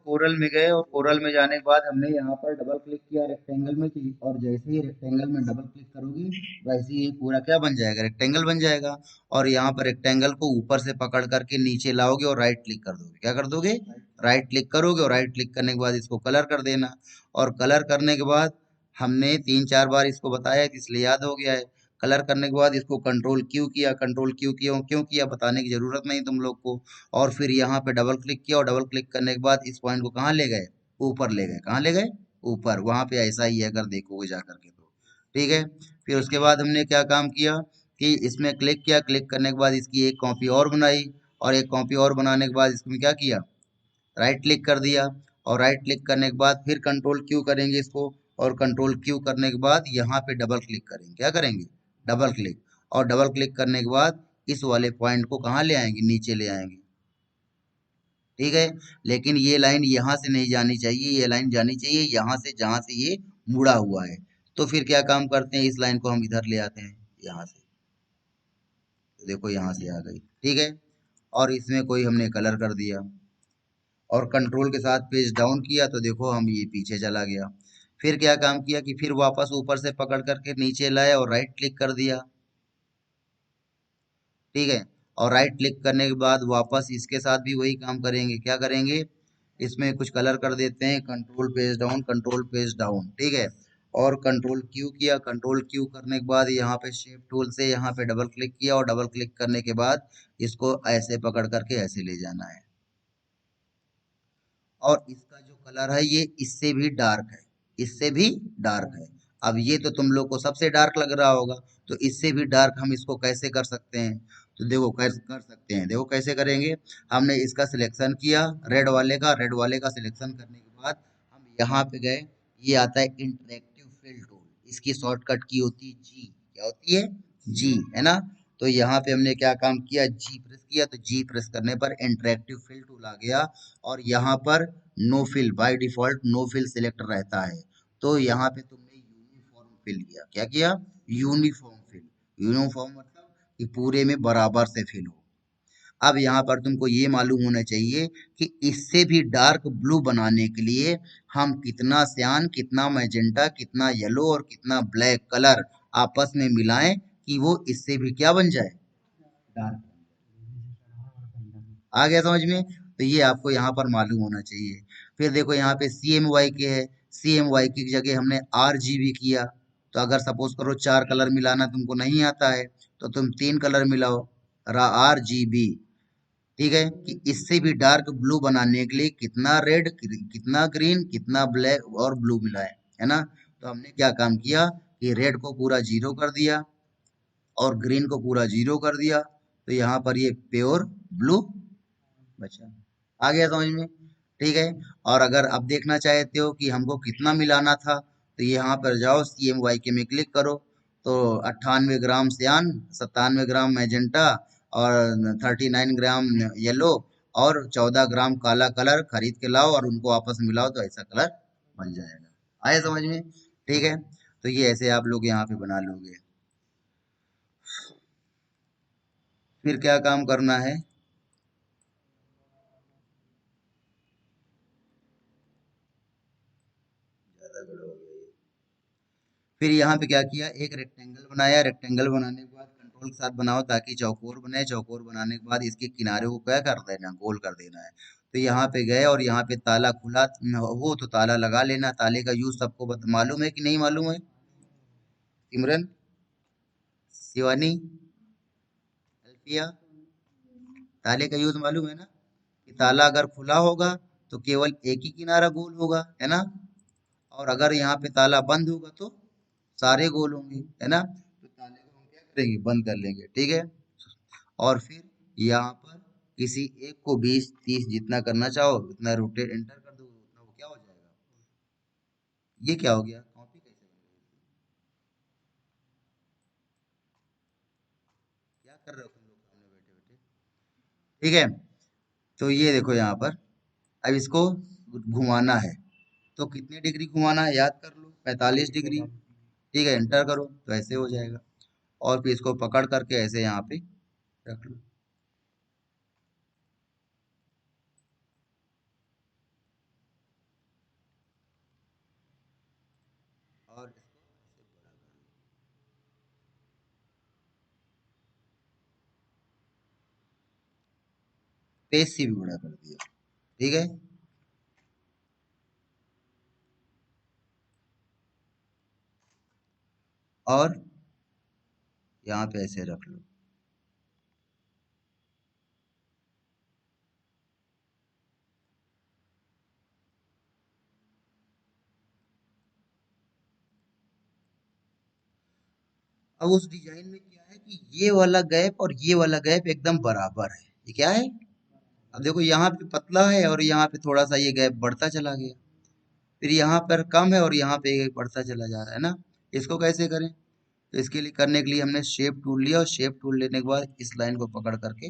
Coral में गए और कोरल में जाने के बाद हमने यहाँ पर डबल क्लिक किया रेक्टेंगल में और जैसे ही रेक्टेंगल में डबल क्लिक करोगी वैसे ही पूरा क्या बन जाएगा, रेक्टेंगल बन जाएगा। और यहाँ पर रेक्टेंगल को ऊपर से पकड़ करके नीचे लाओगे और राइट क्लिक कर दोगे। क्या कर दोगे? राइट क्लिक करोगे और राइट क्लिक करने के बाद इसको कलर कर देना। और कलर करने के बाद हमने 3-4 बार इसको बताया इसलिए याद हो गया है। कलर करने के बाद इसको कंट्रोल क्यों किया, कंट्रोल क्यों किया बताने की जरूरत नहीं तुम लोग को। और फिर यहाँ पे डबल क्लिक किया और डबल क्लिक करने के बाद इस पॉइंट को कहाँ ले गए? ऊपर ले गए। कहाँ ले गए? ऊपर। वहां पे ऐसा ही है अगर देखोगे जा करके तो। ठीक है। फिर उसके बाद हमने क्या काम किया कि इसमें क्लिक किया, क्लिक करने के बाद इसकी एक कॉपी और बनाई। और एक कॉपी और बनाने के बाद इसमें क्या किया? राइट क्लिक कर दिया। और राइट क्लिक करने के बाद फिर कंट्रोल क्यू करेंगे इसको। और कंट्रोल क्यू करने के बाद यहाँ पे डबल क्लिक करेंगे। क्या करेंगे? Double click. और डबल क्लिक करने के बाद इस वाले पॉइंट को कहाँ ले आएंगे? नीचे ले आएंगे। ठीक है। लेकिन ये लाइन यहाँ से नहीं जानी चाहिए, ये लाइन जानी चाहिए यहाँ से जहाँ से ये मुड़ा हुआ है। तो फिर क्या काम करते हैं, इस लाइन को हम इधर ले आते हैं यहाँ से। तो देखो यहाँ से आ गई। ठीक है। और इसमें कोई हमने कलर कर दिया और कंट्रोल के साथ पेज डाउन किया तो देखो हम ये पीछे चला गया। फिर क्या काम किया कि फिर वापस ऊपर से पकड़ करके नीचे लाए और राइट क्लिक कर दिया। ठीक है। और राइट क्लिक करने के बाद वापस इसके साथ भी वही काम करेंगे। क्या करेंगे? इसमें कुछ कलर कर देते हैं, control page down, control page down. ठीक है। और कंट्रोल क्यू किया, कंट्रोल क्यू करने के बाद यहाँ पे शेप टूल से यहाँ पे डबल क्लिक किया और डबल क्लिक करने के बाद इसको ऐसे पकड़ करके ऐसे ले जाना है। और इसका जो कलर है ये इससे भी डार्क है, इससे भी डार्क है। अब ये तो तुम लोग को सबसे डार्क लग रहा होगा, तो इससे भी डार्क हम इसको कैसे कर सकते हैं? तो देखो कैसे कर सकते हैं, देखो कैसे करेंगे। हमने इसका सिलेक्शन किया रेड वाले का, रेड वाले का सिलेक्शन करने के बाद हम यहाँ पे गए। ये आता है इंटरेक्टिव फिल टूल, इसकी शॉर्टकट की होती है जी। क्या होती है? जी, है ना। तो यहाँ पे हमने क्या काम किया, जी प्रेस किया, तो जी प्रेस करने पर इंटरेक्टिव फिल टूल आ गया। और यहाँ पर no fill, by default no fill select रहता है। तो यहाँ पे तुमने यूनिफॉर्म फिल किया। क्या किया? Uniform fill. यूनिफॉर्म मतलब कि पूरे में बराबर से फिल हो। अब यहाँ पर तुमको ये मालूम होना चाहिए कि इससे भी डार्क ब्लू बनाने के लिए हम कितना सियान, कितना मैजेंटा, कितना येलो और कितना ब्लैक कलर आपस में मिलाएं कि वो इससे भी क्या बन जाए? डार्क। आ गया समझ में? तो ये आपको यहाँ पर मालूम होना चाहिए। फिर देखो यहाँ पे सी एम वाई के है, सी एम वाई की जगह हमने आर जी बी किया। तो अगर सपोज करो 4 कलर मिलाना तुमको नहीं आता है तो तुम 3 कलर मिलाओ, आर जी बी। ठीक है। कि इससे भी डार्क ब्लू बनाने के लिए कितना रेड, कितना ग्रीन, कितना ब्लैक और ब्लू मिलाए, है ना। तो हमने क्या काम किया कि रेड को पूरा जीरो कर दिया और ग्रीन को पूरा जीरो कर दिया। तो यहाँ पर ये प्योर ब्लू बचा। आ गया समझ में? ठीक है। और अगर अब देखना चाहते हो कि हमको कितना मिलाना था तो यहाँ पर जाओ सी एम वाई के में क्लिक करो। तो 98 ग्राम सियान, 97 ग्राम मैजेंटा और 39 ग्राम येलो और 14 ग्राम काला कलर खरीद के लाओ और उनको आपस में मिलाओ तो ऐसा कलर बन जाएगा। आया समझ में? ठीक है। तो ये ऐसे आप लोग यहाँ पे बना लोगे। फिर क्या काम करना है? ज्यादा बड़ा हो गया ये। फिर यहाँ पे क्या किया, एक रेक्टेंगल बनाया। रेक्टेंगल बनाने के बाद कंट्रोल के साथ बनाओ ताकि चौकोर बने। चौकोर बनाने के बाद इसके किनारे को क्या कर देना, गोल कर देना है। तो यहाँ पे गए और यहाँ पे ताला खुला हो तो ताला लगा लेना। ताले का यूज सबको मालूम है कि नहीं मालूम है? सिमरन, शिवानी, अल्फिया, ताले का यूज मालूम है ना? कि ताला अगर खुला होगा तो केवल एक ही किनारा गोल होगा, है ना। और अगर यहाँ पे ताला बंद होगा तो सारे गोल होंगे, है ना। तो ताले को हम क्या करेंगे, बंद कर लेंगे। ठीक है। और फिर यहाँ पर किसी एक को 20-30 जितना करना चाहो उतना रोटेट एंटर कर दो, उतना वो क्या हो जाएगा। ये क्या हो गया, कॉपी कैसे बन गई? क्या कर रहे हो तुम लोग सामने बैठे बैठे? ठीक है। तो ये देखो यहाँ पर अब इसको घुमाना है। तो कितने डिग्री घुमाना है याद कर लो, 45 डिग्री। ठीक है, एंटर करो तो ऐसे हो जाएगा। और फिर इसको पकड़ करके ऐसे यहाँ पे रख लो। स्पेस से भी बड़ा कर दिया। ठीक है, और यहाँ पे ऐसे रख लो। अब उस डिजाइन में क्या है कि ये वाला गैप और ये वाला गैप एकदम बराबर है। ये क्या है? अब देखो यहाँ पे पतला है और यहाँ पे थोड़ा सा ये गैप बढ़ता चला गया, फिर यहाँ पर कम है और यहाँ पे ये बढ़ता चला जा रहा है ना। इसको कैसे करें? तो इसके लिए करने के लिए हमने शेप टूल लिया, और शेप टूल लेने के बाद इस लाइन को पकड़ करके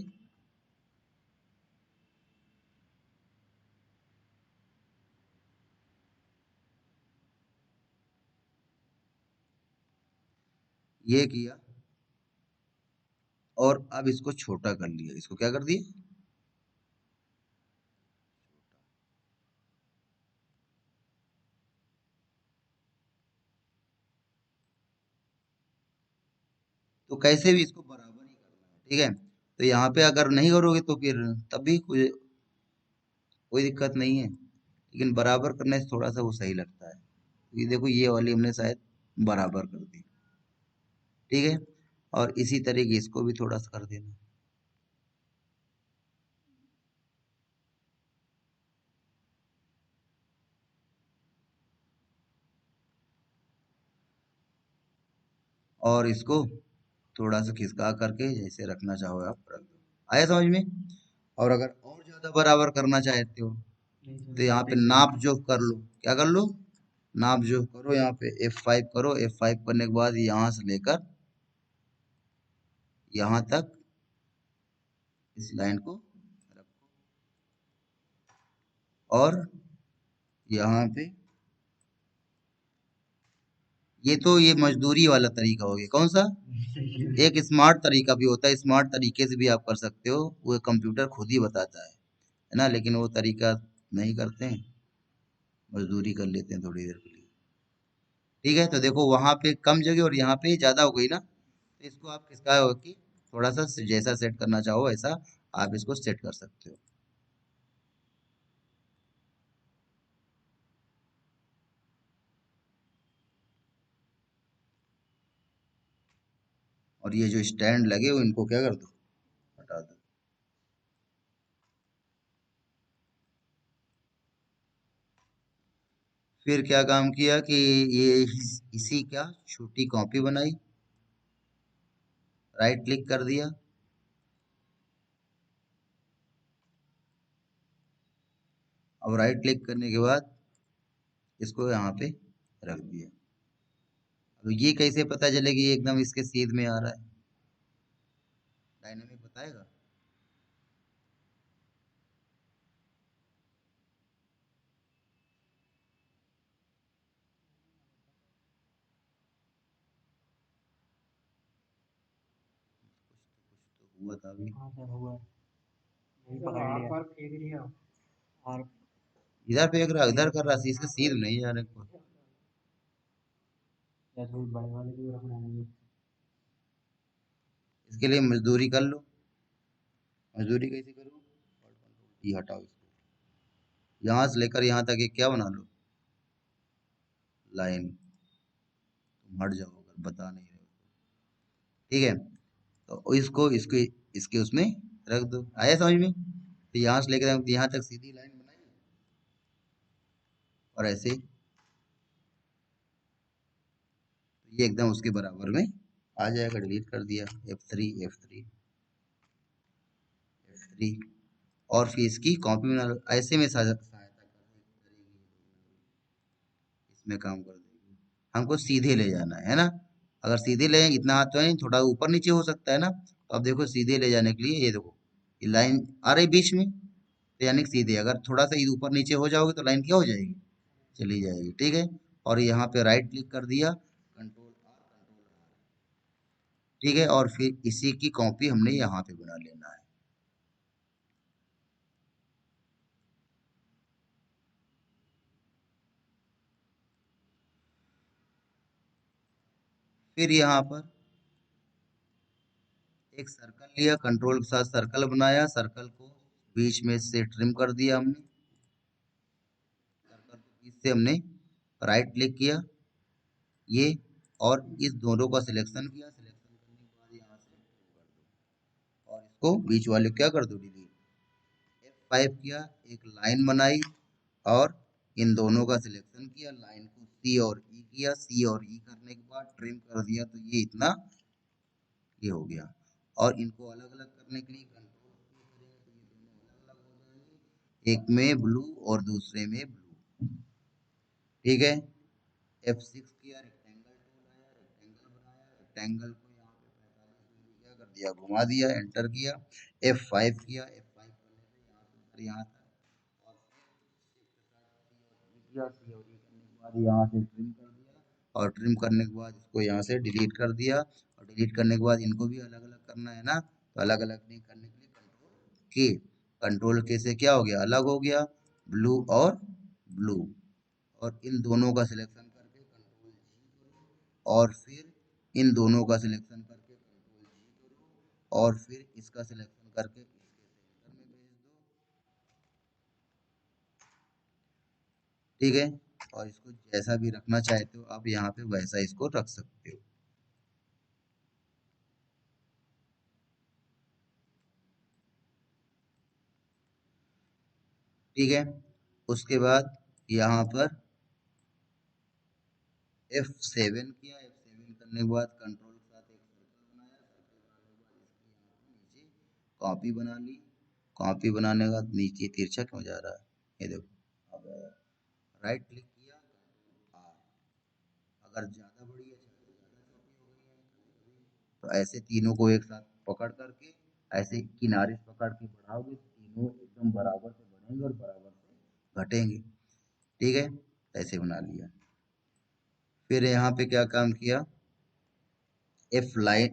ये किया, और अब इसको छोटा कर लिया। इसको क्या कर दिया? तो कैसे भी इसको बराबर ही करना है। ठीक है, तो यहाँ पे अगर नहीं करोगे तो फिर तब भी कोई दिक्कत नहीं है, लेकिन बराबर करने से थोड़ा सा वो सही लगता है। ये देखो, ये वाली हमने शायद बराबर कर दी। ठीक है, और इसी तरीके इसको भी थोड़ा सा कर देना। और इसको थोड़ा सा खिसका करके जैसे रखना चाहो आप रख दो। आया समझ में? और अगर और ज्यादा बराबर करना चाहते हो तो यहाँ पे नाप जोख कर लो। क्या कर लो? नाप जोख करो। यहाँ पे F5 करो। F5 करने के बाद यहाँ से लेकर यहाँ तक इस लाइन को रखो, और यहाँ पे ये मजदूरी वाला तरीका हो गया। कौन सा? एक स्मार्ट तरीका भी होता है, स्मार्ट तरीके से भी आप कर सकते हो, वो कंप्यूटर खुद ही बताता है ना, लेकिन वो तरीका नहीं करते हैं, मजदूरी कर लेते हैं थोड़ी देर के लिए। ठीक है, तो देखो वहां पे कम जगह और यहाँ पे ज्यादा हो गई ना, तो इसको आप किसका हो कि थोड़ा सा जैसा सेट करना चाहो वैसा आप इसको सेट कर सकते हो। और ये जो स्टैंड लगे हो इनको क्या कर दो? हटा दो। फिर क्या काम किया कि ये इसी क्या छोटी कॉपी बनाई, राइट क्लिक कर दिया, अब राइट क्लिक करने के बाद इसको यहाँ पे रख दिया। अब ये कैसे पता चले कि ये एकदम इसके सीध में आ रहा है? डायनेमिक बताएगा। कुछ तो हुआ था अभी। हाँ सर हुआ। यही पकड़ लिया। और इधर फेंक रहा, इधर कर रहा, इसके सीध नहीं जा रहे को। इसके लिए मजदूरी कर लो। मजदूरी कैसे करो? ये हटाओ इसको, यहाँ से लेकर यहाँ तक एक क्या बना लो, लाइन। तुम हट जाओ अगर बता नहीं रहे हो तो। ठीक है, तो इसको इसको इसके उसमें रख दो। आया समझ में? तो यहाँ से लेकर यहाँ तक सीधी लाइन बनाई, और ऐसे ये एकदम उसके बराबर में आ जाएगा। डिलीट कर दिया। F3 F3 F3, और फिर इसकी कॉपी बना लो। ऐसे में सहायता करेगी, इसमें काम कर देगी। हमको सीधे ले जाना है ना। अगर सीधे ले जाएंगे, इतना हाथ तो नहीं, थोड़ा ऊपर नीचे हो सकता है ना। तो अब देखो सीधे ले जाने के लिए ये देखो, ये लाइन आ रही बीच में, तो यानी कि सीधे। अगर थोड़ा सा ऊपर नीचे हो जाओगे तो लाइन क्या हो जाएगी? चली जाएगी। ठीक है, और यहाँ पे राइट क्लिक कर दिया, कंट्रोल R। ठीक है, और फिर इसी की कॉपी हमने यहाँ पे बना लेना है। फिर यहाँ पर एक सर्कल लिया, कंट्रोल के साथ सर्कल बनाया, सर्कल को बीच में से ट्रिम कर दिया हमने। सर्कल के बीच से हमने राइट क्लिक किया ये, और इस दोनों का सिलेक्शन किया। सिलेक्शन करने के बाद यहाँ से कर दो और इसको बीच वाले क्या कर दो, डिलीट। F5 किया, एक लाइन बनाई और इन दोनों का सिलेक्शन किया, लाइन को सी और ई किया। सी और ई करने के बाद ट्रिम कर दिया, तो ये इतना ये हो गया। और इनको अलग अलग करने के लिए कंट्रोल करेंगे तो ये दोनों अलग अलग हो जाएंगे, एक में ब्लू और दूसरे में ब्लू। ठीक है। F6 किया, रेक्टेंगल टूल आया, रेक्टेंगल बनाया, रेक्टेंगल को यहाँ पे 45 डिग्री क्या कर दिया, घुमा दिया, एंटर किया। F5 किया, F5 करने से यहाँ से यहाँ तक, और किया सी और ई करने के बाद यहाँ से ट्रिम कर दिया, और ट्रिम करने के बाद इसको यहाँ से डिलीट कर दिया। और डिलीट करने के बाद इनको भी अलग अलग करना है ना, तो अलग अलग नहीं करने के लिए कंट्रोल के से क्या हो गया, अलग हो गया, ब्लू और ब्लू। और इन दोनों का सिलेक्शन करके कंट्रोल जी करो, और फिर इन दोनों का सिलेक्शन करके कंट्रोल जी करो, और फिर इसका सिलेक्शन करके इसके सेंटर में भेज दो। ठीक है। और इसको जैसा भी रखना चाहते हो आप यहाँ पे वैसा इसको रख सकते हो। ठीक है। उसके बाद यहाँ पर F7 किया। F7 करने के बाद कंट्रोल के साथ एक सर्कल बनाया। सर्कल बनाने के बाद इसकी यहाँ पे नीचे कॉपी बना ली। कॉपी बनाने के बाद नीचे तिरछा क्यों जा रहा है, ये देखो। अब राइट क्लिक किया, कंट्रोल आर। अगर ज़्यादा बड़ी है, ज़्यादा छोटी हो गई है, तो ऐसे तीनों को एक साथ पकड़ करके ऐसे किनारे से पकड़ के बढ़ाओगे तो तीनों एकदम बराबर से बढ़ेंगे और बराबर से घटेंगे। ठीक है। ऐसे बना लिया। फिर यहाँ पे क्या काम किया, F5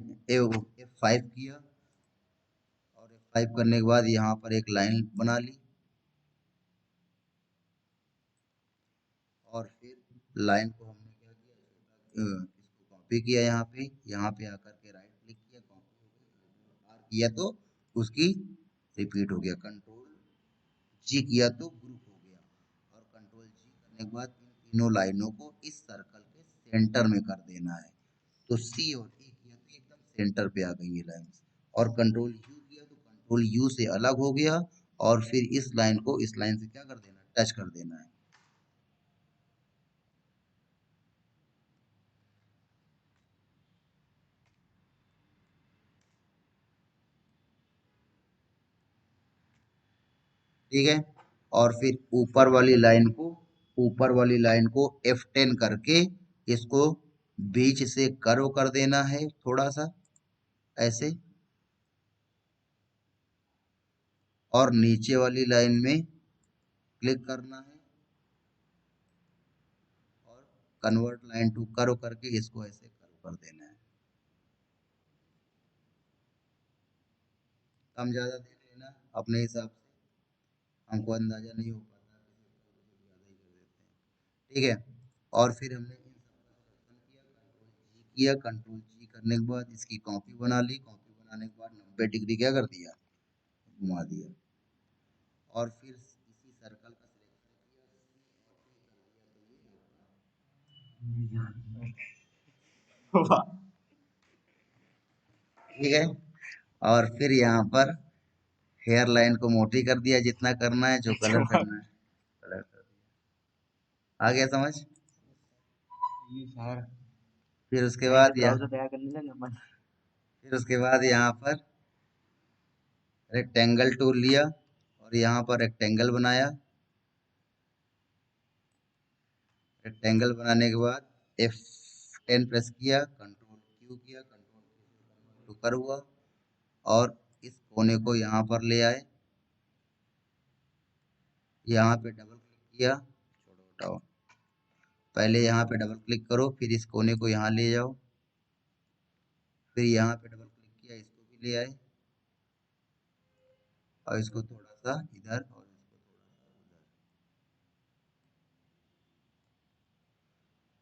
किया, और F5 करने के बाद यहाँ पर एक लाइन बना ली, और फिर लाइन को हमने क्या किया, इसको कॉपी किया, यहाँ पे आकर के राइट क्लिक किया, कॉपी हो गई। आर किया तो उसकी रिपीट हो गया, कंट्रोल जी किया तो ग्रुप हो गया, और कंट्रोल जी करने के बाद इन तीनों लाइनों को इस सर्कल के सेंटर में कर देना है। तो सी और ई किया तो एकदम सेंटर पे आ गई ये लाइन, और कंट्रोल यू किया तो कंट्रोल यू से अलग हो गया, और फिर इस लाइन को इस लाइन से क्या कर देना, टच कर देना है। ठीक है। और फिर ऊपर वाली लाइन को F10 करके इसको बीच से कर्व कर देना है थोड़ा सा ऐसे, और नीचे वाली लाइन में क्लिक करना है, और कन्वर्ट लाइन टू कर्व करके इसको ऐसे कर्व कर देना है। कम ज़्यादा दे लेना अपने हिसाब से, हमको अंदाजा नहीं हो पाता किसी को ज़्यादा ही कर देते हैं। ठीक है। और फिर हमने इन सबका सिलेक्शन किया, कंट्रोल जी करने के बाद इसकी कॉपी बना ली। कॉपी बनाने के बाद 90 डिग्री क्या कर दिया, घुमा दिया, और फिर इसी सर्कल का सिलेक्शन किया। ठीक है। और फिर यहाँ पर हेयर लाइन को मोटी कर दिया, जितना करना है, जो कलर करना है कलर कर दिया। आ गया समझ। फिर उसके बाद फिर उसके बाद यहाँ पर रेक्टेंगल टूल लिया, और यहाँ पर रेक्टेंगल बनाया। रेक्टेंगल बनाने के बाद F10 प्रेस किया, कंट्रोल क्यू किया, कंट्रोल टू कर हुआ, और इस कोने को यहाँ पर ले आए। यहाँ पे डबल क्लिक किया, छोड़ो हटाओ, पहले यहाँ पे डबल क्लिक करो, फिर इस कोने को यहाँ ले जाओ, फिर यहाँ पे डबल क्लिक किया, इसको भी ले आए, और इसको थोड़ा सा इधर और इसको थोड़ा सा उधर।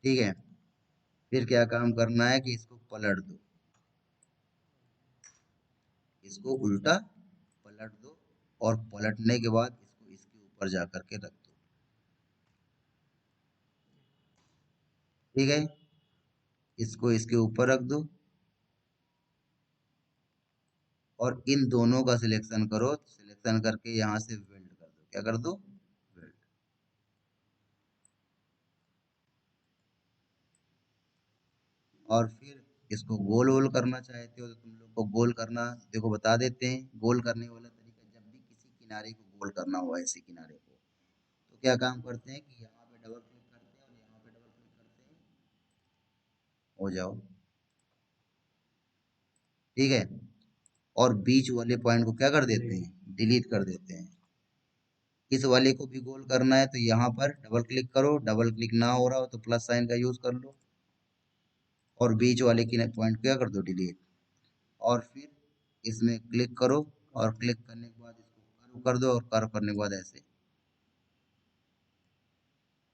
ठीक है। फिर क्या काम करना है कि इसको पलट दो, इसको उल्टा पलट दो, और पलटने के बाद इसको इसके ऊपर जा करके रख दो। ठीक है, इसको इसके ऊपर रख दो और इन दोनों का सिलेक्शन करो। सिलेक्शन करके यहाँ से वेल्ड कर दो। क्या कर दो? वेल्ड। और फिर इसको गोल गोल करना चाहते हो तो तुम लोग को गोल करना देखो बता देते हैं। गोल करने वाला तरीका, जब भी किसी किनारे को गोल करना हो ऐसे किनारे को, तो क्या काम करते हैं कि यहाँ पे डबल क्लिक करते हैं और यहाँ पे डबल क्लिक करते हैं। हो जाओ। ठीक है, और बीच वाले पॉइंट को क्या कर देते हैं? डिलीट कर देते हैं। इस वाले को भी गोल करना है तो यहाँ पर डबल क्लिक करो। डबल क्लिक ना हो रहा हो तो प्लस साइन का यूज कर लो और बीच वाले की पॉइंट क्या कर दो? डिलीट। और फिर इसमें क्लिक करो और क्लिक करने के बाद इसको कर्व कर दो और कर्व करने के बाद ऐसे।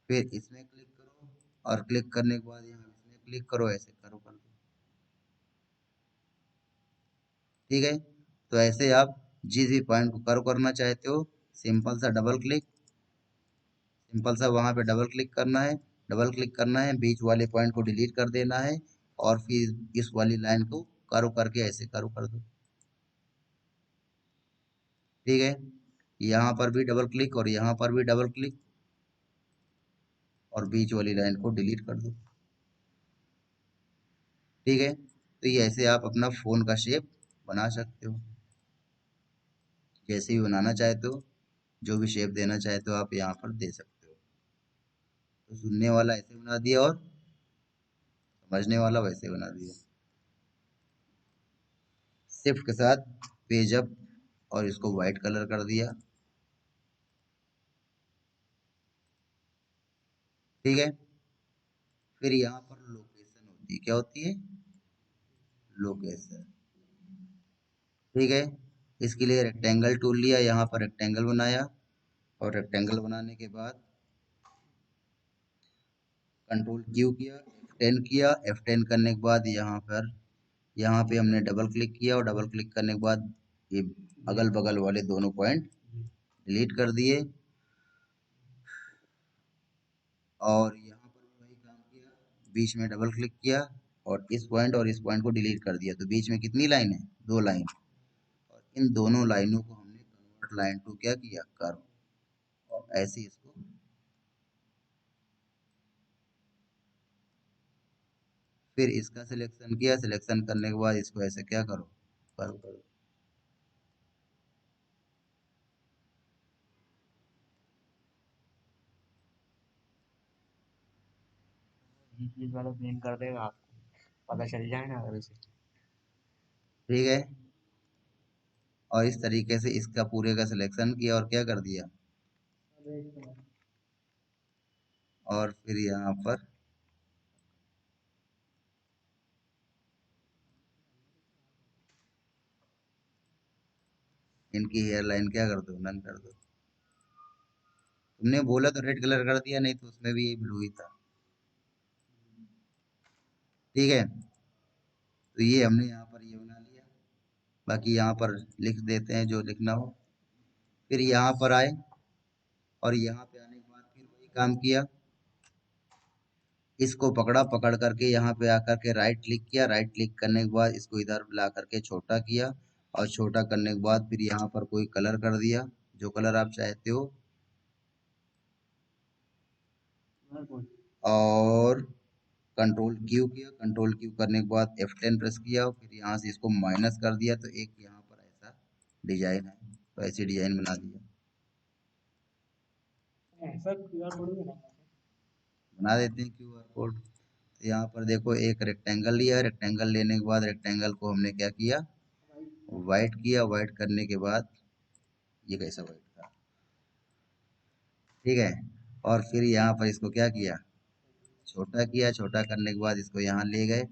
फिर इसमें क्लिक करो और क्लिक करने के बाद यहाँ इसमें क्लिक करो, ऐसे कर्व कर दो। ठीक है, तो ऐसे आप जिस भी पॉइंट को कर्व करना चाहते हो, सिंपल सा डबल क्लिक, सिंपल सा वहां पे डबल क्लिक करना है। डबल क्लिक करना है, बीच वाले पॉइंट को डिलीट कर देना है और फिर इस वाली लाइन को कर्व करके ऐसे कर्व कर दो। ठीक है, यहाँ पर भी डबल क्लिक और यहाँ पर भी डबल क्लिक और बीच वाली लाइन को डिलीट कर दो। ठीक है, तो ये ऐसे आप अपना फोन का शेप बना सकते हो। जैसे भी बनाना चाहते हो, जो भी शेप देना चाहते हो आप यहाँ पर दे सकते हो। तो सुनने वाला ऐसे बना दिया और समझने वाला वैसे बना दिया। शिफ्ट के साथ पेज अप और इसको व्हाइट कलर कर दिया। ठीक है, फिर यहाँ पर लोकेशन होती है। क्या होती है? लोकेशन। ठीक है, इसके लिए रेक्टेंगल टूल लिया, यहाँ पर रेक्टेंगल बनाया और रेक्टेंगल बनाने के बाद कंट्रोल क्यू किया, F10 किया। F10 करने के बाद यहाँ पे हमने डबल क्लिक किया और डबल क्लिक करने के बाद ये अगल बगल वाले दोनों पॉइंट डिलीट कर दिए और यहाँ पर भी वही काम किया। बीच में डबल क्लिक किया और इस पॉइंट को डिलीट कर दिया। तो बीच में कितनी लाइन है? 2 लाइन। और इन दोनों लाइनों को हमने कन्वर्ट लाइन टू क्या किया? कर्व। और ऐसे इसको फिर इसका सिलेक्शन किया। सिलेक्शन करने के बाद इसको ऐसे क्या करो? कर्व करो। ये चीज वाला मेन कर देगा आपको पता चल जाए ना अगर उसे। ठीक है, और इस तरीके से इसका पूरे का सिलेक्शन किया और क्या कर दिया? और फिर यहाँ पर इनकी हेयर लाइन क्या कर दो? नन कर दो। तुमने बोला तो रेड कलर कर दिया, नहीं तो उसमें भी ये ब्लू ही था। ठीक है, तो ये हमने यहाँ पर ये बना लिया। बाकी यहाँ पर लिख देते हैं जो लिखना हो। फिर यहाँ पर आए और यहाँ पे आने के बाद फिर वही काम किया। इसको पकड़ा, पकड़ करके यहाँ पे आकर के राइट क्लिक किया। राइट क्लिक करने के बाद इसको इधर ला करके छोटा किया और छोटा करने के बाद फिर यहाँ पर कोई कलर कर दिया, जो कलर आप चाहते हो। और कंट्रोल क्यू किया। कंट्रोल क्यू करने के बाद F10 प्रेस किया और फिर यहाँ से इसको माइनस कर दिया तो एक यहाँ पर ऐसा डिजाइन है। तो ऐसी डिजाइन बना दिया। ऐसा क्यूआर कोड भी बनाना है। बना देते हैं QR कोड। तो यहाँ पर देखो एक रेक्टेंगल लिया। रेक्टेंगल लेने के बाद रेक्टेंगल को हमने क्या किया? वाइट किया। वाइट करने के बाद ये कैसा वाइट था? ठीक है, और फिर यहाँ पर इसको क्या किया? छोटा किया। छोटा करने के बाद इसको यहाँ ले गए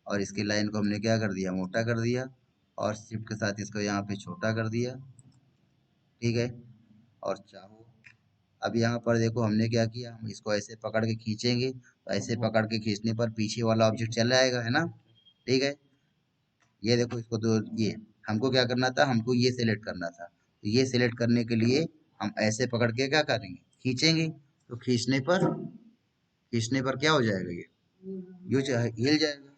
और इसकी लाइन को हमने क्या कर दिया? मोटा कर दिया और शिफ्ट के साथ इसको यहाँ पे छोटा कर दिया। ठीक है, और चाहो अब यहाँ पर देखो हमने क्या किया, हम इसको ऐसे पकड़ के खींचेंगे तो ऐसे पकड़ के खींचने पर पीछे वाला ऑब्जेक्ट चला आएगा, है ना? ठीक है, ये देखो इसको तो ये हमको क्या करना था? हमको ये सिलेक्ट करना था। तो ये सिलेक्ट करने के लिए हम ऐसे पकड़ के क्या करेंगे, खींचेंगे। तो खींचने पर क्या हो जाएगा, ये हिल जाएगा।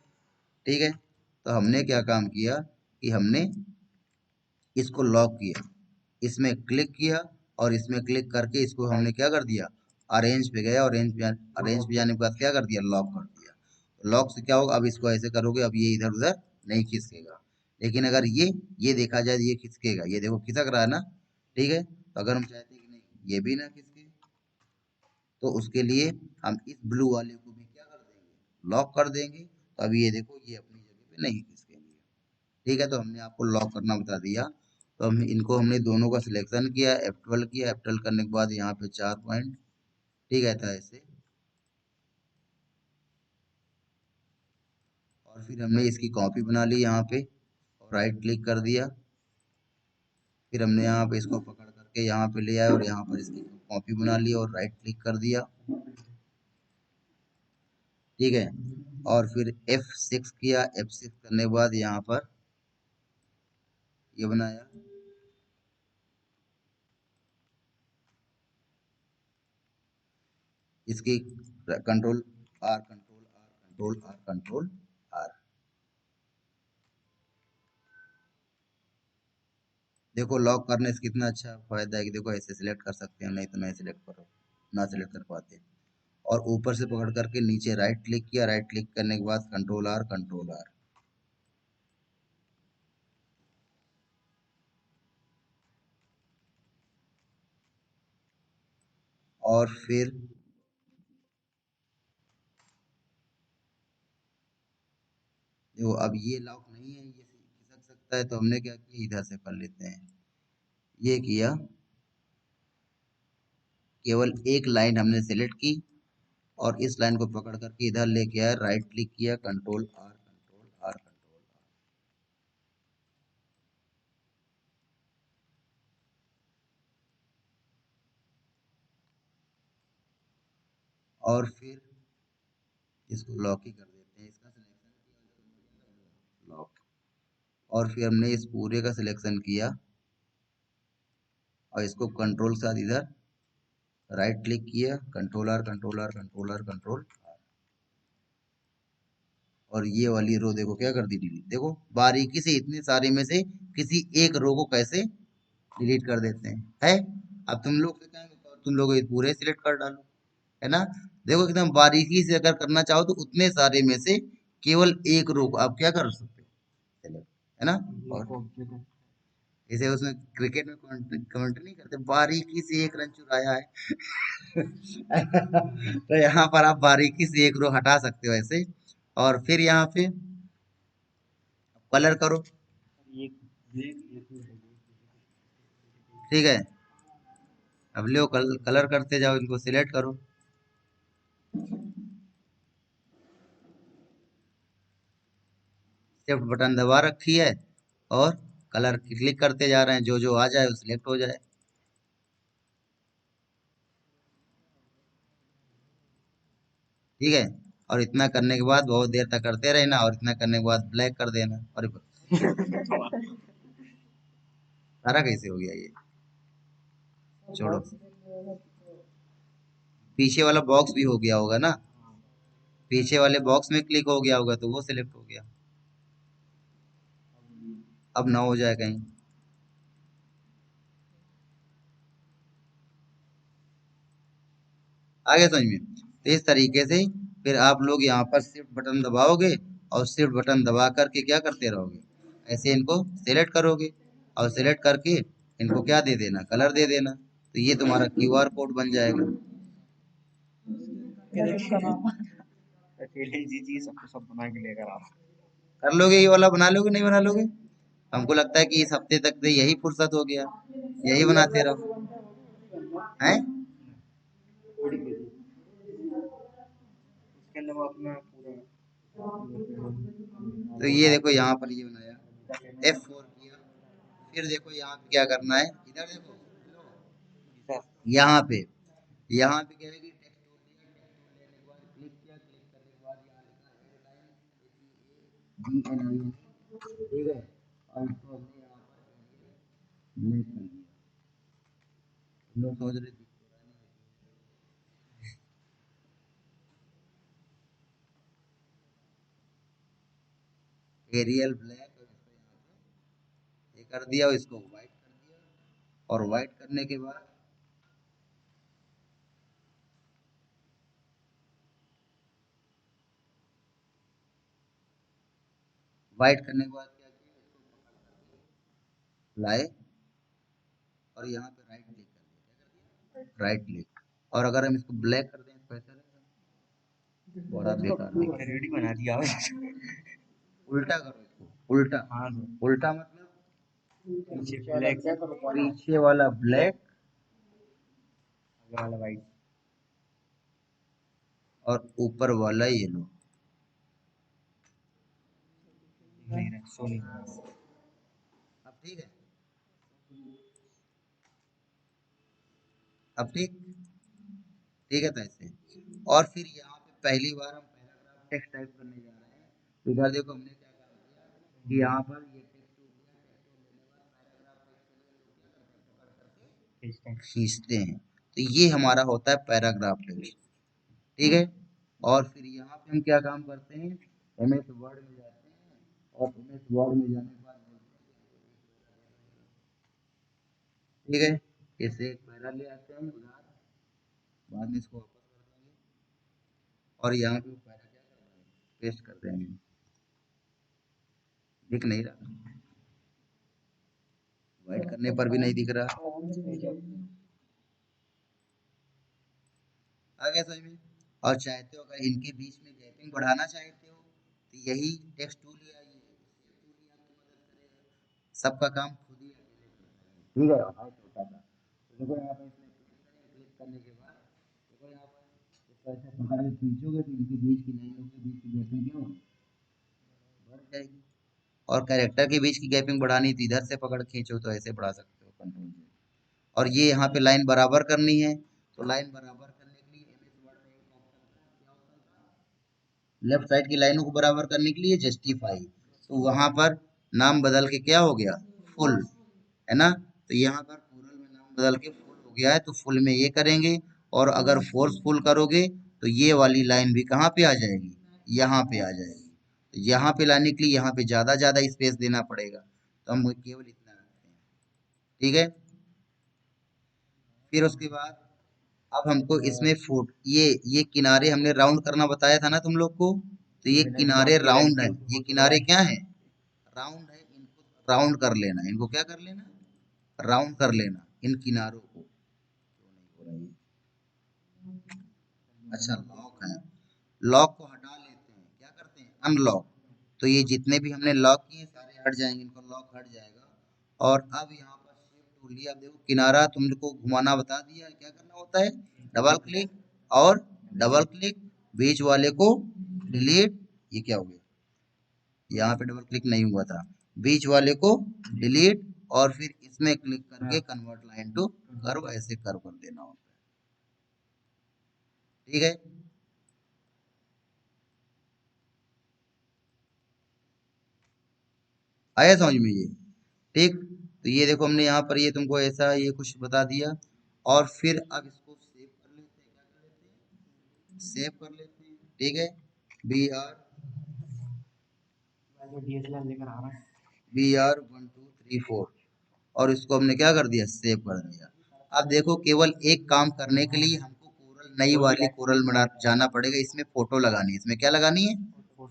ठीक है, तो हमने क्या काम किया कि हमने इसको लॉक किया, इसमें क्लिक किया और इसमें क्लिक करके इसको हमने क्या कर दिया, अरेंज पे गया। अरेंज पे जाने के बाद क्या कर दिया, लॉक कर दिया। लॉक से क्या होगा, अब इसको ऐसे करोगे, अब ये इधर उधर नहीं खिसकेगा। लेकिन अगर ये देखा जाए, ये खिसकेगा, ये देखो खिसक रहा है ना। ठीक है, तो अगर हम चाहते हैं कि नहीं ये भी ना खिसके, तो उसके लिए हम इस ब्लू वाले को भी क्या कर देंगे, लॉक कर देंगे। तो अभी ये देखो, ये अपनी जगह पे नहीं खिसकेंगे। ठीक है, तो हमने आपको लॉक करना बता दिया। तो हम इनको हमने दोनों का सिलेक्शन किया, F12 किया। F12 करने के बाद यहाँ पे 4 पॉइंट, ठीक है, था ऐसे। और फिर हमने इसकी कॉपी बना ली यहाँ पे और राइट क्लिक कर दिया। फिर हमने यहाँ पे इसको पकड़ करके यहाँ पे ले आए और यहाँ पर इसकी कॉपी बना ली और राइट क्लिक कर दिया। ठीक है, और फिर F6 किया। F6 करने के बाद यहाँ पर ये बनाया। इसकी control R, control R, control R, control R. देखो लॉक करने से कितना अच्छा फायदा है कि देखो ऐसे सिलेक्ट कर सकते हैं, नहीं तो नहीं सिलेक्ट करो, ना सिलेक्ट कर पाते। और ऊपर से पकड़ करके नीचे राइट क्लिक किया, राइट क्लिक करने के बाद कंट्रोल आर, कंट्रोल आर। और फिर देखो अब ये लॉक नहीं है, ये खिसक सकता है, तो हमने क्या किया, इधर से कर लेते हैं। ये किया, केवल एक लाइन हमने सेलेक्ट की और इस लाइन को पकड़ करके इधर लेके आया, राइट क्लिक किया, control R, control R, control R. और फिर इसको लॉक ही कर देते हैं, इसका सिलेक्शन किया, लॉक। और फिर हमने इस पूरे का सिलेक्शन किया और इसको कंट्रोल के साथ इधर राइट क्लिक किया, control R, control R, control R, control. और ये वाली रो देखो क्या कर दी, डिलीट। देखो बारीकी से इतने सारे में से किसी एक रो को कैसे डिलीट कर देते हैं, है। अब तुम लोग क्या कहेंगे, तो तुम लोग ये पूरे सिलेक्ट कर डालो, है ना। देखो एकदम बारीकी से अगर करना चाहो तो उतने सारे में से केवल एक रो को आप क्या कर सकते हो, select, है ना। और जैसे उसमें क्रिकेट में कमेंट नहीं करते, बारीकी से एक रन चुराया है। तो यहाँ पर आप बारीकी से एक रो हटा सकते हो ऐसे। और फिर यहाँ पे कलर करो। ठीक है, अब लो कलर करते जाओ, इनको सिलेक्ट करो। शिफ्ट बटन दबा रखी है और कलर क्लिक करते जा रहे हैं, जो जो आ जाए वो सिलेक्ट हो जाए। ठीक है, और इतना करने के बाद बहुत देर तक करते रहना, और इतना करने के बाद ब्लैक कर देना। और सारा कैसे हो गया ये, छोड़ो। पीछे वाला बॉक्स भी हो गया होगा ना, पीछे वाले बॉक्स में क्लिक हो गया होगा तो वो सिलेक्ट हो गया। अब ना हो जाए कहीं। आगे समझ में, तो इस तरीके से फिर आप लोग यहाँ पर शिफ्ट बटन दबाओगे और शिफ्ट बटन दबा करके क्या करते रहोगे, ऐसे इनको सिलेक्ट करोगे और सिलेक्ट करके इनको क्या दे देना, कलर दे देना। तो ये तुम्हारा क्यूआर कोड बन जाएगा। अकेले जी जी सबको सब बना के लेकर आ रहा कर लोगे, ये वाला बना लोगे, नहीं बना लोगे। हमको लगता है कि इस हफ्ते तक तो यही फुर्सत हो गया, यही बनाते रहो, हैं। उसके अंदर वो अपना पूरा तो ये देखो यहाँ पर ये बनाया, F4 किया। फिर देखो यहाँ पे क्या करना है, इधर देखो, यहाँ पे, यहाँ पे क्या है कि टेक्स्ट टूल दिया, टेक्स्ट टूल लेने के बाद क्लिक किया, क्लिक करने के बाद यहाँ लिखा है DNI, ठीक है। और इसको हमने यहाँ पर ब्लैक कर दिया। लोग सोच रहे थे एरियल ब्लैक, ये कर दिया और इसको व्हाइट कर दिया। और व्हाइट करने के बाद व्हाइट करने के बाद क्या किया, इसको लाए और यहाँ पे राइट क्लिक कर दिया, राइट क्लिक। और अगर हम इसको ब्लैक कर दें तो कैसा रहेगा, बड़ा बेकार दिखेगा। रेडी बना दिया। उल्टा करो इसको, उल्टा। हाँ उल्टा मतलब पीछे ब्लैक, पीछे वाला ब्लैक आगे वाला वाइट। और ऊपर वाला येलो। नहीं रहा, सो नहीं रहा। अब ठीक है, अब ठीक, ठीक है। तो ऐसे और फिर यहाँ पे पहली बार हम पैराग्राफ टेक्स्ट टाइप करने जा रहे हैं। तो इधर देखो हमने क्या काम किया कि यहाँ पर ये टेक्स्ट हो गया, टेक्स्ट हो लेने के बाद पैराग्राफ टेक्स्ट के लिए लोग क्या करते हैं, पकड़ करके खींचते हैं। तो ये हमारा होता है पैराग्राफ टेक्स्ट, ठीक है। और फिर यहाँ पे हम क्या काम करते हैं, एमएस वर्ड में जाते हैं और एमएस वर्ड में जाने के बाद ठीक है, इसे एक पैरा ले आते हैं उधार, बाद में इसको वापस कर देंगे और यहाँ पे पैरा क्या कर देंगे, पेस्ट कर देंगे। दिख नहीं रहा, वाइट करने पर भी नहीं दिख रहा। आ गया समझ में। और चाहते हो अगर इनके बीच में गैपिंग बढ़ाना चाहते हो तो यही टेक्स्ट टूल या ये टूल ही आपकी मदद करेगा। सबका काम खुद ही अकेले करता है, ठीक है। और हाँ छोटा सा तो देखो यहाँ पर इसमें क्लिक करें, क्लिक करने के बाद देखो यहाँ पर इसको ऐसे पकड़ के खींचोगे तो इनके बीच की लाइनों के बीच की गैपिंग क्या होगी, बढ़ जाएगी। और कैरेक्टर के बीच की गैपिंग बढ़ानी तो इधर से पकड़ खींचो तो ऐसे बढ़ा सकते हो, कंट्रोल से। और ये यहाँ पे लाइन बराबर करनी है तो लाइन बराबर करने के लिए एमएस वर्ड में एक ऑप्शन था, क्या ऑप्शन था, लेफ्ट साइड की लाइनों को बराबर करने के लिए जस्टिफाई। तो वहां पर नाम बदल के क्या हो गया, फुल, है ना। तो यहाँ पर प्लूरल में नाम बदल के फुल हो गया है, तो फुल में ये करेंगे। और अगर फोर्सफुल करोगे तो ये वाली लाइन भी कहाँ पे आ जाएगी, यहाँ पे आ जाएगी। तो यहाँ पे लाने के लिए यहाँ पे ज्यादा ज्यादा स्पेस देना पड़ेगा, तो हम केवल इतना रखते हैं, ठीक है। फिर उसके बाद अब हमको इसमें फुट ये किनारे हमने राउंड करना बताया था ना तुम लोग को, तो ये किनारे राउंड है, ये किनारे क्या है, राउंड है। इनको राउंड कर लेना, इनको क्या कर लेना, राउंड कर लेना इन किनारों को। क्यों नहीं हो रहा है? अच्छा लॉक है, लॉक को हटा लेते हैं, क्या करते हैं, अनलॉक। तो ये जितने भी हमने लॉक किए सारे हट जाएंगे, इनको लॉक हट जाएगा। और अब यहाँ पर शिफ्ट टूल लिया, अब देखो किनारा तुमको घुमाना बता दिया है, क्या करना होता है, डबल क्लिक और डबल क्लिक, बीच वाले को डिलीट। ये क्या हो गया, यहाँ पे डबल क्लिक नहीं हुआ था, बीच वाले को डिलीट। और फिर इसमें क्लिक करके कन्वर्ट लाइन टू कर्व, ऐसे कर्व कर देना होता है, ठीक है। आया समझ में ये, ठीक। तो ये देखो हमने यहाँ पर ये तुमको ऐसा ये कुछ बता दिया। और फिर अब इसको सेव कर लेते हैं, क्या कर लेते हैं, सेव कर लेते हैं, ठीक है। बी आर, डीएसएलआर लेकर आ रहा है। BR 1 2 3 4 और इसको हमने क्या कर दिया, सेव कर दिया। अब देखो केवल एक काम करने के लिए हमको कोरल, नई वाली कोरल में जाना पड़ेगा, इसमें फोटो लगानी है, इसमें क्या लगानी है,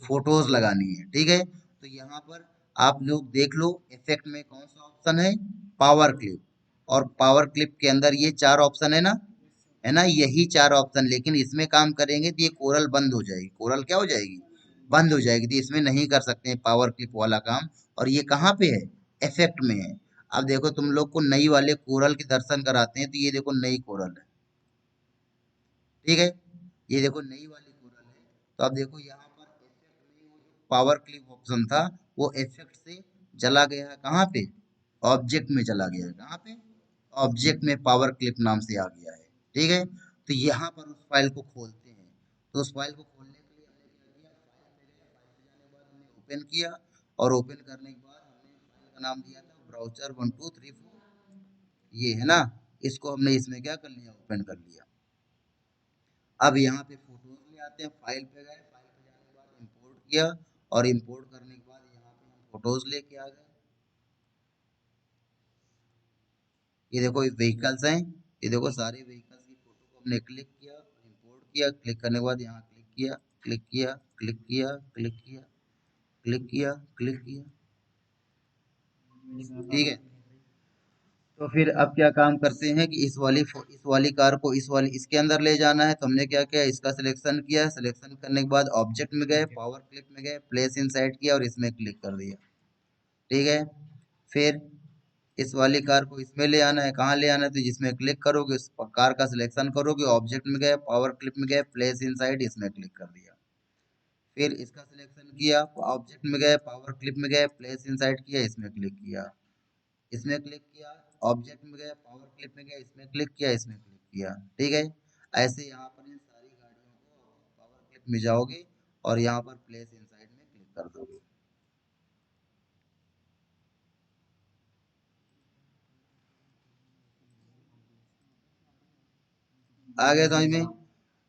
फोटोज लगानी है, ठीक है। तो यहाँ पर आप लोग देख लो इफेक्ट में कौन सा ऑप्शन है, पावर क्लिप। और पावर क्लिप के अंदर ये चार ऑप्शन है ना, है ना, यही चार ऑप्शन। लेकिन इसमें काम करेंगे तो ये कोरल बंद हो जाएगी, कोरल क्या हो जाएगी, बंद हो जाएगी। तो इसमें नहीं कर सकते हैं पावर क्लिप वाला काम। और ये कहाँ पे है, इफेक्ट में है। अब देखो तुम लोग को नई वाले कोरल के दर्शन कराते हैं, तो ये देखो नई कोरल है, ठीक है। ये देखो नई वाली कोरल है। तो अब देखो यहाँ पर इफेक्ट में वो जो पावर क्लिप ऑप्शन था वो इफेक्ट से चला गया है कहाँ पे, ऑब्जेक्ट में चला गया है, कहाँ पे, ऑब्जेक्ट में पावर क्लिप नाम से आ गया है, ठीक है। तो यहाँ पर उस फाइल को खोलते हैं। तो उस फाइल को खोलने के लिए हमने क्या किया, फाइल पे गए, फाइल पे जाने के बाद हमने ओपन किया। और ओपन करने के बाद हमने फाइल का नाम दिया था ब्राउज़र 1 2 3 4, ये है ना। इसको हमने इसमें क्या कर लिया, ओपन कर लिया। अब यहाँ पे फोटोज ले आते हैं, फाइल पे गए, फाइल पे जाने के बाद इंपोर्ट किया, और इंपोर्ट करने के बाद यहाँ पे हम फोटोज लेके आ गए। ये देखो व्हीकल्स हैं, ये देखो सारे व्हीकल्स की फोटो को हमने क्लिक किया, इंपोर्ट किया, क्लिक करने के बाद यहाँ क्लिक किया, क्लिक किया, क्लिक किया, क्लिक किया, क्लिक किया, क्लिक किया। ठीक है, तो फिर अब क्या काम करते हैं कि इस वाली कार को इसके अंदर ले जाना है, तो हमने क्या किया, इसका सिलेक्शन किया, सिलेक्शन करने के बाद ऑब्जेक्ट में गए, पावर क्लिप में गए, प्लेस इनसाइड किया और इसमें क्लिक कर दिया। ठीक है, फिर इस वाली कार को इसमें ले आना है, कहाँ ले आना है, तो जिसमें क्लिक करोगे उस कार का सिलेक्शन करोगे, ऑब्जेक्ट में गए, पावर क्लिप में गए, प्लेस इनसाइड, इसमें क्लिक कर दिया। फिर इसका सिलेक्शन किया, ऑब्जेक्ट में गए, पावर क्लिप में गए, प्लेस इनसाइड किया, इसमें क्लिक किया, इसमें क्लिक किया, ऑब्जेक्ट में गए, पावर क्लिप में गए, इसमें क्लिक किया, इसमें क्लिक किया। ठीक है, ऐसे यहाँ पर इन सारी गाड़ियों को पावर क्लिप में जाओगे और यहाँ पर प्लेस इनसाइड में क्लिक कर दोगे। आ गया समझ में।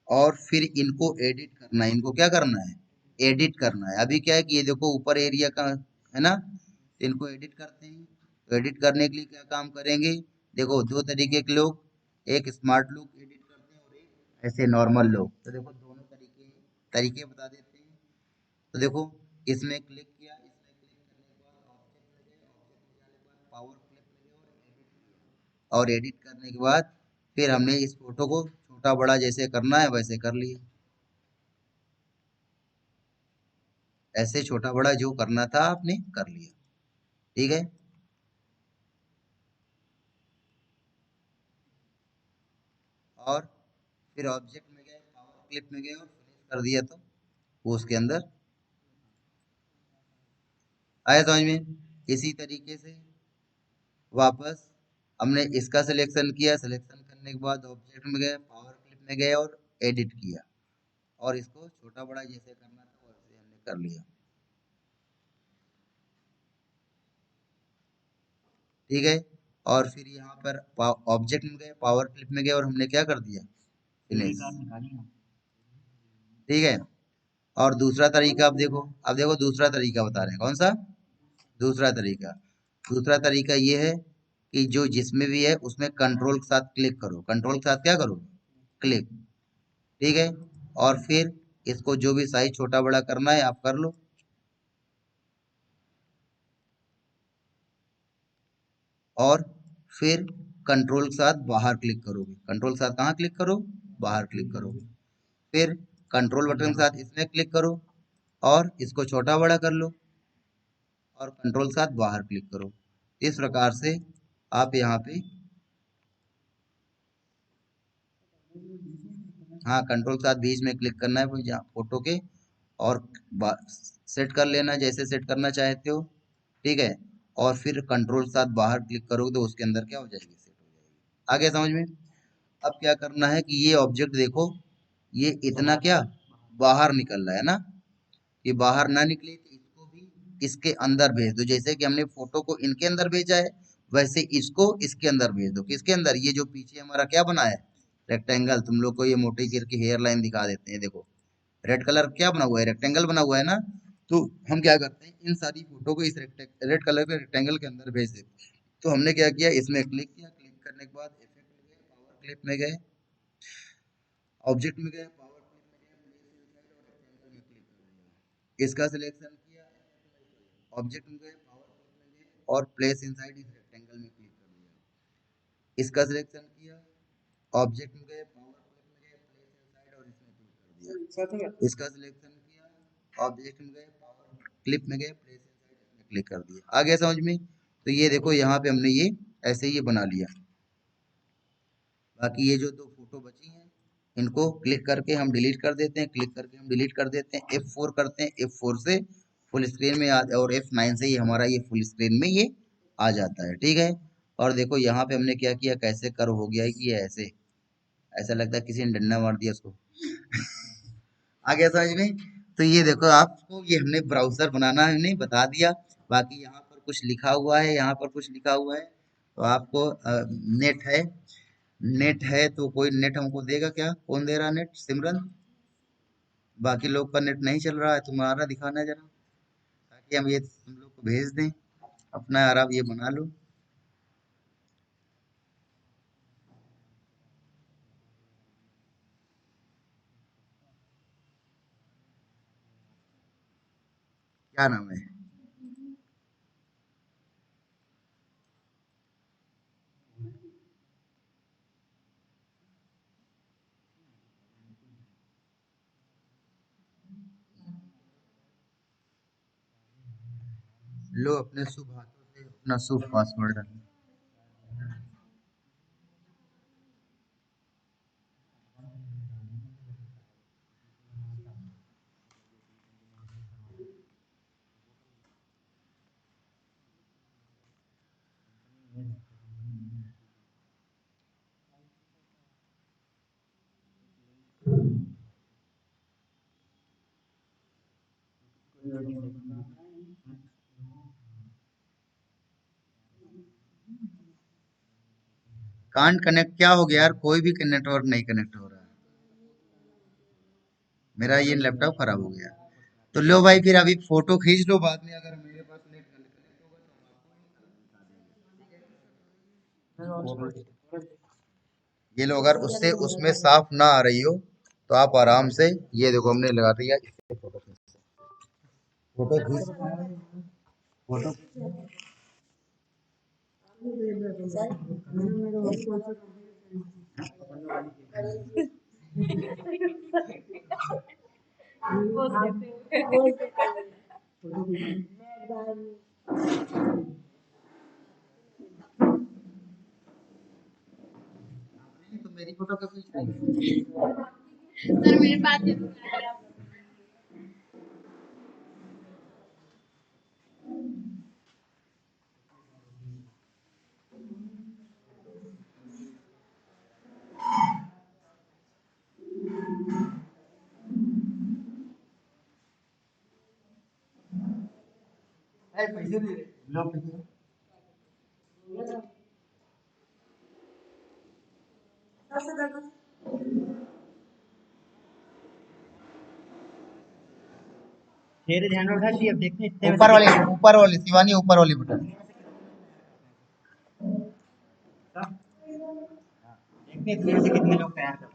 और फिर इनको एडिट करना है, इनको क्या करना है, एडिट करना है। अभी क्या है कि ये देखो ऊपर एरिया का है ना, तो इनको एडिट करते हैं। तो एडिट करने के लिए क्या काम करेंगे, देखो दो तरीके के लोग, एक स्मार्ट लोग एडिट करते हैं और एक ऐसे नॉर्मल लोग। तो देखो दोनों तरीके तरीके बता देते हैं। तो देखो इसमें क्लिक किया, इसमें क्लिक करने के बाद ऑब्जेक्ट में गए, ऑब्जेक्ट में जाने के बाद पावर क्लिप में गए और एडिट करने के बाद फिर हमने इस फोटो को छोटा बड़ा जैसे करना है वैसे कर लिया। ऐसे छोटा बड़ा जो करना था आपने कर लिया। ठीक है, और फिर ऑब्जेक्ट में गए, पावर क्लिप में गए और फिनिश कर दिया, तो वो उसके अंदर आया समझ में। इसी तरीके से वापस हमने इसका सिलेक्शन किया, सिलेक्शन करने के बाद ऑब्जेक्ट में गए, पावर क्लिप में गए और एडिट किया, और इसको छोटा बड़ा जैसे करना था वैसे हमने कर लिया। ठीक है, और फिर यहाँ पर ऑब्जेक्ट में गए, पावर क्लिप में गए और हमने क्या कर दिया, यही फिनिश। कार निकाली ना। ठीक है, और दूसरा तरीका अब देखो दूसरा तरीका बता रहे हैं, कौन सा दूसरा तरीका। दूसरा तरीका ये है कि जो जिसमें भी है उसमें कंट्रोल के साथ क्लिक करो, कंट्रोल के साथ क्या करो, क्लिक। ठीक है, और फिर इसको जो भी साइज छोटा बड़ा करना है आप कर लो, और फिर कंट्रोल के साथ बाहर क्लिक करोगे, कंट्रोल के साथ कहाँ क्लिक करो, बाहर क्लिक करोगे। फिर कंट्रोल बटन के साथ इसमें क्लिक करो और इसको छोटा बड़ा कर लो, और कंट्रोल के साथ बाहर क्लिक करो। इस प्रकार से आप यहाँ पे, हाँ कंट्रोल के साथ बीच में क्लिक करना है वो जहाँ फोटो के, और सेट कर लेना जैसे सेट करना चाहते हो। ठीक है, और फिर कंट्रोल के साथ बाहर क्लिक करोगे तो उसके अंदर क्या हो जाएगी, सेट हो जाएगी। आगे समझ में। अब क्या करना है कि ये ऑब्जेक्ट देखो, ये इतना बाहर क्या बाहर निकल रहा है ना, ये बाहर ना निकले तो इसको भी इसके अंदर भेज दो। जैसे कि हमने फोटो को इनके अंदर भेजा है, वैसे इसको इसके अंदर भेज दो। किसके अंदर, ये जो पीछे हमारा क्या बना है, रेक्टेंगल। तुम लोग को ये मोटी गिर की हेयर लाइन दिखा देते हैं, देखो रेड कलर क्या बना हुआ है, रेक्टेंगल बना हुआ है ना। तो हम क्या करते हैं, इन सारी फोटो को इस रेड कलर के रेक्टेंगल के अंदर भेज देते हैं। तो हमने क्या किया, इसमें क्लिक किया, क्लिक करने के बाद इफेक्ट में गए, पावर क्लिप में गए, ऑब्जेक्ट में गए, पावर क्लिप में गए, प्लेस इनसाइड और रेक्टेंगल में क्लिक कर दिया। इसका सिलेक्शन किया, ऑब्जेक्ट में गए, पावर क्लिप में गए और प्लेस इनसाइड इस रेक्टेंगल में क्लिक कर दिया। इसका सिलेक्शन किया, ऑब्जेक्ट में गए, पावर क्लिप में गए, प्लेस इनसाइड और इसमें क्लिक कर दिया। इसका सिलेक्शन किया, ऑब्जेक्ट में गए, पावर क्लिप में गए, प्लेस इनसाइड इसमें क्लिक कर दिया। आ गया समझ में। तो ये देखो यहाँ पे हमने ये ऐसे ही बना लिया। बाकी ये जो दो फोटो बची हैं इनको क्लिक करके हम डिलीट कर देते हैं, क्लिक करके हम डिलीट कर देते हैं, F4 करते हैं, F4 से फुल स्क्रीन में आ, और F9 से ही हमारा ये फुल स्क्रीन में ये आ जाता है। ठीक है, और देखो यहाँ पे हमने क्या किया, कैसे कर्व हो गया है कि ये ऐसे, ऐसा लगता है किसी ने डंडा मार दिया उसको। आ गया समझ में। तो ये देखो आपको ये हमने ब्राउजर बनाना हमने बता दिया। बाकी यहाँ पर कुछ लिखा हुआ है, यहाँ पर कुछ लिखा हुआ है, तो आपको नेट है, नेट है तो कोई नेट हमको देगा क्या? कौन दे रहा नेट? सिमरन? बाकी लोग का नेट नहीं चल रहा है, तुम्हारा दिखाना जरा, ताकि हम ये तुम लोग को भेज दें। अपना यार आप ये बना लो। क्या नाम है? लो अपने शुभ हाथों से अपना शुभ पासवर्ड डालो। कांट कनेक्ट क्या हो गया यार? कोई भी नेटवर्क नहीं कनेक्ट हो रहा है। मेरा ये लैपटॉप खराब हो गया। तो लो भाई, फिर अभी फोटो खींच लो, बाद में अगर मेरे पास नेट कनेक्ट होगा तो ये लो, अगर उससे उसमें साफ ना आ रही हो तो आप आराम से, ये देखो हमने लगा दिया, इससे फोटो खींच, फोटो खींच, फोटो। तो मेरी फोटो क्यों खींच रही है? सर मेरे पास है, पैसे दे रहे, लो पैसे। तेरे ध्यान में उठा लिया, अब देखते हैं इतने में ऊपर से वाली, कितने ऊपर वाली शिवानी, ऊपर वाली बटन। देखते हैं इतने में से कितने लोग तैयार कर